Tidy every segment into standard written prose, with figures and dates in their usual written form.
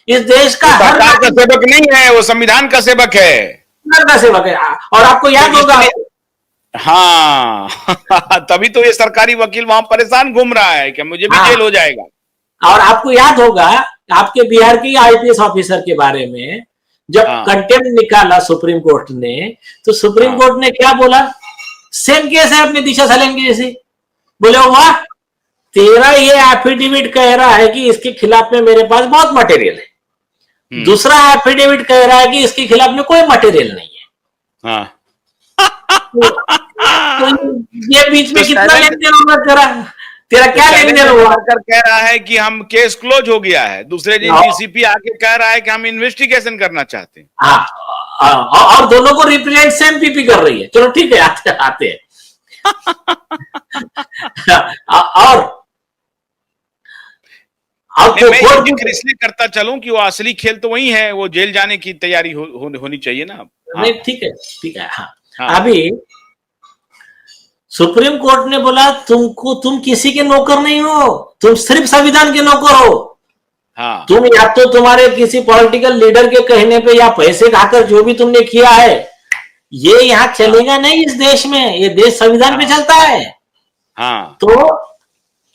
इस देश का वो हर सरकार का सेवक नहीं है, वो संविधान का सेवक है। नागरिक का सेवक है। और आपको याद तो होगा, इसलिए हाँ तभी तो ये सरकारी वकील वहां परेशान घूम रहा है कि मुझे भी जेल हाँ, हो जाएगा। और आपको याद होगा आपके बिहार के आईपीएस ऑफिसर के बारे में, जब हाँ कंटेम्प्ट निकाला सुप्रीम कोर्ट ने, तो सुप्रीम हाँ कोर्ट ने क्या बोला? सेम केस है अपने दिशा सलेम जैसे। बोले वाह, तेरा ये एफिडेविट कह रहा है कि इसके खिलाफ में मेरे पास बहुत मटेरियल है, हम्म दूसरा एफिडेविट कह रहा है कि इसके खिलाफ में कोई मटेरियल नहीं है। हाँ तो, तो ये बीच तो में कितना लेन देन होगा तेरा? तेरा क्या लेन देन शैलेंद्र हुआ? नारकर कह रहा है कि हम केस क्लोज हो गया है, दूसरे दिन डीसीपी आके कह रहा है कि हम इन्वेस्टिगेशन करना चाहते हैं। हाँ, और दोनों को रिप्रेजेंट सेम पीपी कर रही है। चलो ठीक है, आते आते हैं। और नहीं, मैं ये कोर्ट जिक्र इसलिए करता चलूं कि वो असली खेल तो वही है, वो जेल जाने की तैयारी होनी चाहिए ना। हाँ नहीं, ठीक है, ठीक है। हाँ, हाँ अभी सुप्रीम कोर्ट ने बोला तुम किसी के नौकर नहीं हो, तुम सिर्फ संविधान के नौकर हो। हाँ तुम या तो तुम्हारे किसी पॉलिटिकल लीडर के कहने पे या पैसे खाकर जो भी तुमने किया है, ये यहाँ हाँ चलेगा नहीं इस देश में। ये देश संविधान पे हाँ चलता है। हाँ तो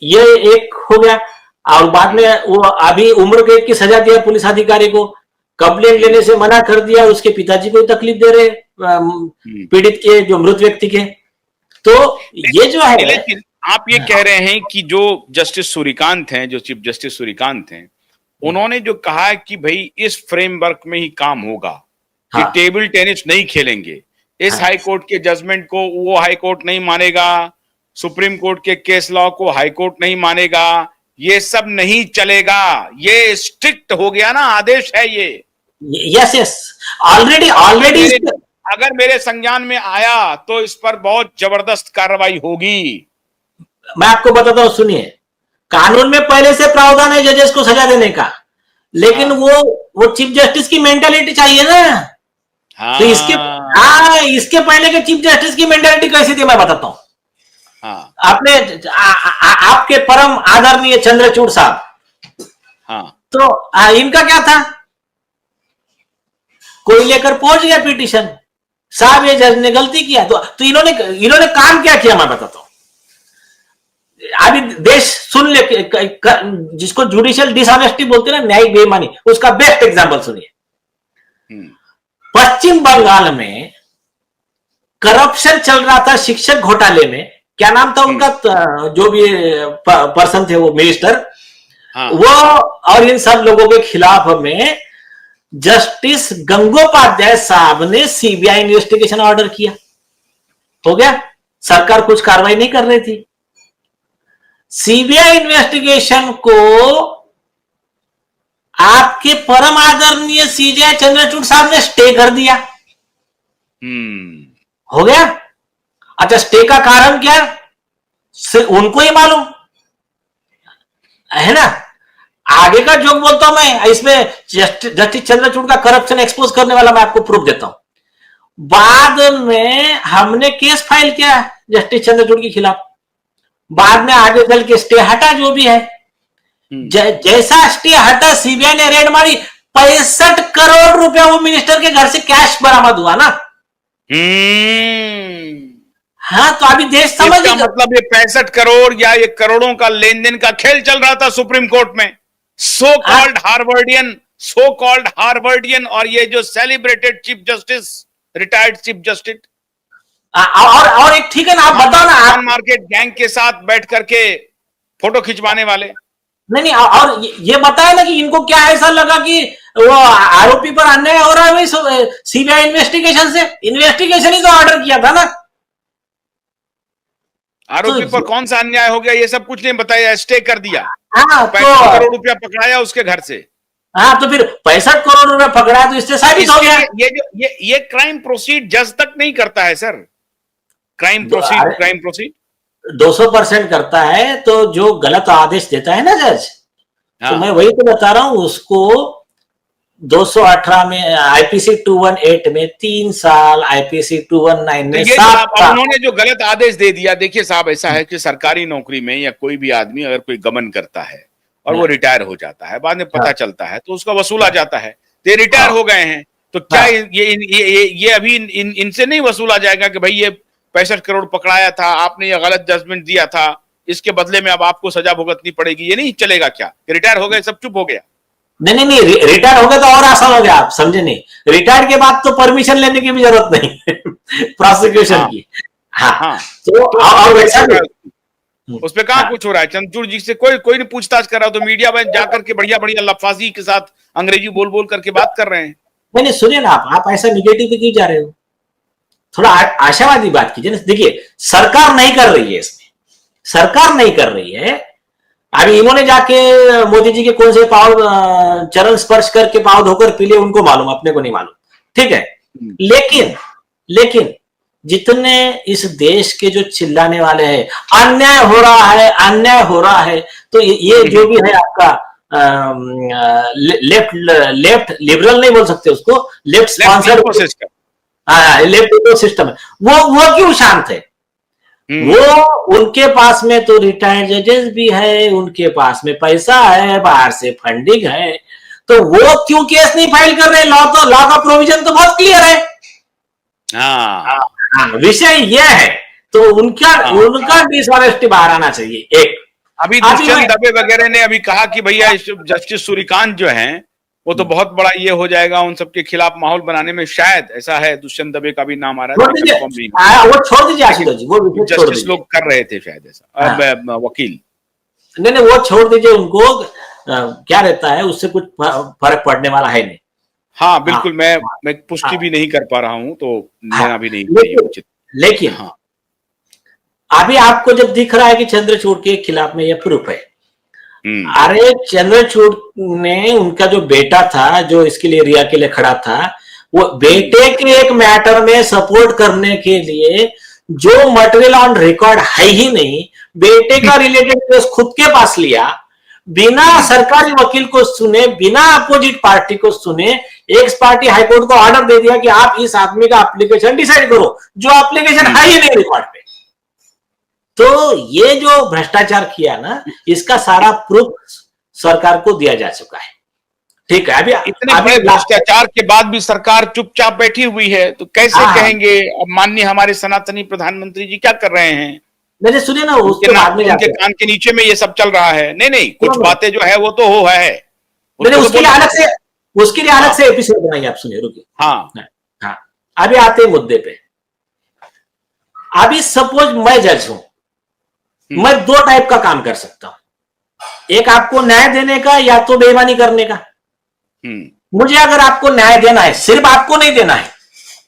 ये एक हो गया। और बाद में हम्म वो अभी उम्र कैद की सजा दिया पुलिस अधिकारी को, कंप्लेंट हम्म लेने से मना कर दिया, उसके पिताजी को तकलीफ दे रहे हम्म। पीड़ित के, जो मृत व्यक्ति के। तो ये जो है, लेकिन आप ये कह रहे हैं कि जो जस्टिस सूर्यकांत हैं, जो चीफ जस्टिस सूर्यकांत हैं, उन्होंने जो कहा है कि भाई इस फ्रेमवर्क में ही काम होगा, कि हाँ टेबल टेनिस नहीं खेलेंगे, इस हाँ, हाई कोर्ट के जजमेंट को वो हाई कोर्ट नहीं मानेगा, सुप्रीम कोर्ट के केस लॉ को हाई कोर्ट नहीं मानेगा, ये सब नहीं चलेगा, ये स्ट्रिक्ट हो गया ना, आदेश है ये। यस यस, ऑलरेडी अगर ऑलरेडी। मेरे अगर मेरे संज्ञान में आया तो इस पर बहुत जबरदस्त कार्रवाई होगी। मैं आपको बताता हूं, सुनिए। कानून में पहले से प्रावधान है जजेस को सजा देने का, लेकिन हाँ वो चीफ जस्टिस की मेंटालिटी चाहिए ना। तो इसके, हाँ हाँ, इसके पहले के चीफ जस्टिस की मेंटालिटी कैसी थी मैं बताता हूं। हाँ आपने आपके परम आदरणीय चंद्रचूड़ साहब, हाँ तो इनका क्या था? कोई लेकर पहुंच गया पिटीशन, साहब ये जज ने गलती किया, तो इन्होंने काम क्या किया मैं बताता हूं। अभी देश सुन ले, जिसको जुडिशियल डिसऑनेस्टी बोलते हैं ना, न्यायिक बेईमानी, उसका बेस्ट एग्जांपल सुनिए। हम्म पश्चिम बंगाल में करप्शन चल रहा था शिक्षक घोटाले में। क्या नाम था उनका? जो भी पर्सन थे वो मिनिस्टर, हाँ वो और इन सब लोगों के खिलाफ में जस्टिस गंगोपाध्याय साहब ने सीबीआई इन्वेस्टिगेशन ऑर्डर किया। हो गया, सरकार कुछ कार्रवाई नहीं कर रही थी। सीबीआई इन्वेस्टिगेशन को आपके परम आदरणीय सीजे चंद्रचूड़ साहब ने स्टे कर दिया। हम्म हो गया। अच्छा, स्टे का कारण क्या, उनको ही मालूम है ना। आगे का जो बोलता हूं मैं, इसमें जस्टिस चंद्रचूड़ का करप्शन एक्सपोज करने वाला मैं आपको प्रूफ देता हूं। बाद में हमने केस फाइल किया जस्टिस चंद्रचूड़ के खिलाफ, बाद में आगे चल के स्टे हटा, जो भी है। जैसा स्टे हटा, सीबीआई ने रेड मारी, 65 करोड़ रुपया वो मिनिस्टर के घर से कैश बरामद हुआ ना। हाँ, तो अभी देश समझ, इसका मतलब ये 65 करोड़ या ये करोड़ों का लेन देन का खेल चल रहा था सुप्रीम कोर्ट में। सो कॉल्ड हार्वर्डियन और ये जो celebrated chief justice, retired chief justice, और एक, ठीक है ना, आप बताओ ना आप। मार्केट गैंग के साथ बैठ करके फोटो खिंचवाने वाले। नहीं नहीं, और ये बताया ना कि इनको क्या ऐसा लगा कि वो आरोपी पर अन्याय हो रहा है सीबीआई इन्वेस्टिगेशन से। इन्वेस्टिगेशन ही तो ऑर्डर किया था ना। आरोपी पर कौन सा अन्याय हो गया ये सब कुछ नहीं बताया, स्टे कर दिया। हाँ, 65 करोड़ रुपया पकड़ाया उसके घर से। हाँ, तो फिर 65 करोड़ रुपया पकड़ा, तो इससे साबित हो गया। ये क्राइम प्रोसीड जज तक नहीं करता है सर। क्राइम प्रोसीड 200% करता है। तो जो गलत आदेश देता है ना जज, तो मैं वही तो बता रहा हूं, उसको 218 में, आईपीसी 218 में 3 साल, आईपीसी 219 में 7 साल। उन्होंने जो गलत आदेश दे दिया, देखिए साहब, ऐसा है कि सरकारी नौकरी में या कोई भी आदमी अगर कोई गबन करता है और वो रिटायर हो जाता है, बाद में पता चलता है तो उसका वसूला जाता है। तो ये रिटायर हो गए हैं, तो क्या ये अभी इनसे नहीं वसूला जाएगा कि भाई ये 65 करोड़ पकड़ाया था, आपने ये गलत जजमेंट दिया था, इसके बदले में अब आपको सजा भुगतनी पड़ेगी? ये नहीं चलेगा क्या? रिटायर हो गए, सब चुप हो गया? नहीं नहीं नहीं, रिटायर हो गए तो और आसान हो गया, आप समझे नहीं। रिटायर के बाद तो परमिशन लेने की भी जरूरत नहीं प्रोसिक्यूशन की। हाँ, तो और वैसा उस पे कहाँ कुछ हो रहा है? चंद्रचूड़ जी से कोई नहीं पूछताछ कर रहा, तो मीडिया में जाकर के बढ़िया बढ़िया लफाजी के साथ अंग्रेजी बोल बोल करके बात कर रहे हैं। नहीं, सुनिए ना, आप ऐसा निगेटिव पे क्यों जा रहे हो? थोड़ा आशावादी बात कीजिए ना। देखिए, सरकार नहीं कर रही है, इसमें सरकार नहीं कर रही है। अभी इन्होंने जाके मोदी जी के कौन से पाव चरण स्पर्श करके पाव धोकर पी लिए, उनको मालूम, अपने को नहीं मालूम, ठीक है। लेकिन जितने इस देश के जो चिल्लाने वाले हैं, अन्याय हो रहा है, अन्याय हो रहा है, तो ये जो भी है आपका लेफ्ट लिबरल नहीं बोल सकते उसको, left sponsored system, left system है, वो क्यों शांत है? वो उनके पास में तो रिटायर्ड जजेस भी है, उनके पास में पैसा है, बाहर से फंडिंग है, तो वो क्यों केस नहीं फाइल कर रहे? लॉ का प्रोविजन तो बहुत क्लियर है। विषय यह है, तो उनका डिसऑनेस्टी बाहर आना चाहिए। एक अभी दुष्यंत दबे वगैरह ने अभी कहा कि भैया जस्टिस सूर्यकांत जो हैं वो तो बहुत बड़ा ये हो जाएगा, उन सबके खिलाफ माहौल बनाने में, शायद ऐसा है। दुष्यंत दबे का भी नाम आ रहा है, वो छोड़ दीजिए आशुतोष जी, वो जस्टिस लोग कर रहे थे शायद ऐसा, वकील। नहीं, वो छोड़ दीजिए उनको, क्या रहता है उससे कुछ फर्क पड़ने वाला है नहीं। हाँ बिल्कुल, मैं पुष्टि भी नहीं कर पा रहा हूँ, तो लेना भी नहीं। लेकिन अभी आपको जब दिख रहा है कि चंद्रचूड़ के खिलाफ में ये प्रूफ है, अरे चंद्रचूड़ ने, उनका जो बेटा था जो इसके लिए रिया के लिए खड़ा था, वो बेटे के एक मैटर में सपोर्ट करने के लिए जो मटेरियल ऑन रिकॉर्ड है ही नहीं, बेटे का रिलेटेड केस खुद के पास लिया, बिना सरकारी वकील को सुने, बिना अपोजिट पार्टी को सुने, एक्स पार्टी हाईकोर्ट को ऑर्डर दे दिया कि आप इस आदमी का एप्लीकेशन डिसाइड करो, जो एप्लीकेशन है ही नहीं रिकॉर्ड पे। तो ये जो भ्रष्टाचार किया ना, इसका सारा प्रूफ सरकार को दिया जा चुका है, ठीक है। अभी इतने बड़े भ्रष्टाचार के बाद भी सरकार चुपचाप बैठी हुई है, तो कैसे कहेंगे अब माननीय हमारे सनातनी प्रधानमंत्री जी क्या कर रहे हैं? मैंने सुनिए ना, उनके कान के नीचे में ये सब चल रहा है। नहीं, कुछ बातें जो है वो तो है। मैंने उसके लिए अलग से एपिसोड बनाई, आप सुनिए, रुकिए। हाँ, अभी आते मुद्दे पे। अभी सपोज मैं जज हूं, मैं दो टाइप का काम कर सकता हूं, एक आपको न्याय देने का, या तो बेईमानी करने का। मुझे अगर आपको न्याय देना है, सिर्फ आपको नहीं देना है,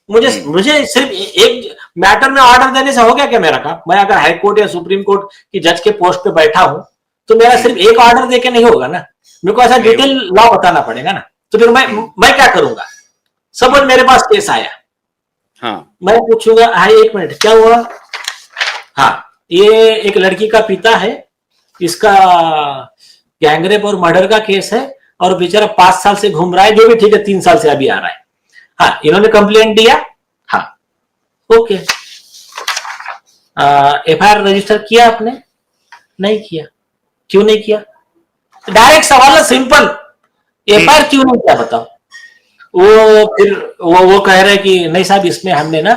मुझे सिर्फ एक मैटर में ऑर्डर देने से हो गया क्या मेरा काम? मैं अगर हाई कोर्ट या सुप्रीम कोर्ट की जज के पोस्ट पे बैठा हूं, तो मेरा सिर्फ एक ऑर्डर देके नहीं होगा ना, मेरे को ऐसा डिटेल लॉ बताना पड़ेगा ना। तो फिर मैं क्या करूंगा? सपोज मेरे पास केस आया, मैं पूछूंगा, हाई एक मिनट, क्या हुआ? हाँ, ये एक लड़की का पिता है, इसका गैंगरेप और मर्डर का केस है, और बेचारा 5 साल से घूम रहा है, जो भी ठीक है, 3 साल से अभी आ रहा है। हाँ, इन्होंने कंप्लेंट दिया, हाँ, ओके। एफआईआर रजिस्टर किया आपने? नहीं किया। क्यों नहीं किया? डायरेक्ट सवाल है, सिंपल, एफआईआर क्यों नहीं किया बताओ? वो कह रहे कि नहीं साहब, इसमें हमने ना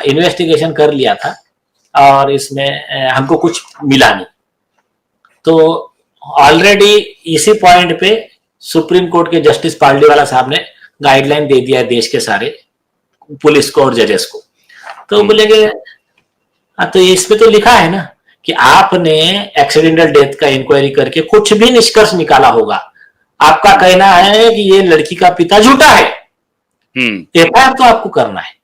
इन्वेस्टिगेशन कर लिया था और इसमें हमको कुछ मिला नहीं। तो ऑलरेडी इसी पॉइंट पे सुप्रीम कोर्ट के जस्टिस पार्लीवाला साहब ने गाइडलाइन दे दिया है देश के सारे पुलिस को और जजेस को। तो बोलेंगे, तो इसमें तो लिखा है ना कि आपने एक्सीडेंटल डेथ का इंक्वायरी करके कुछ भी निष्कर्ष निकाला होगा। आपका कहना है कि ये लड़की का पिता झूठा है, एफआईआर तो आपको करना है।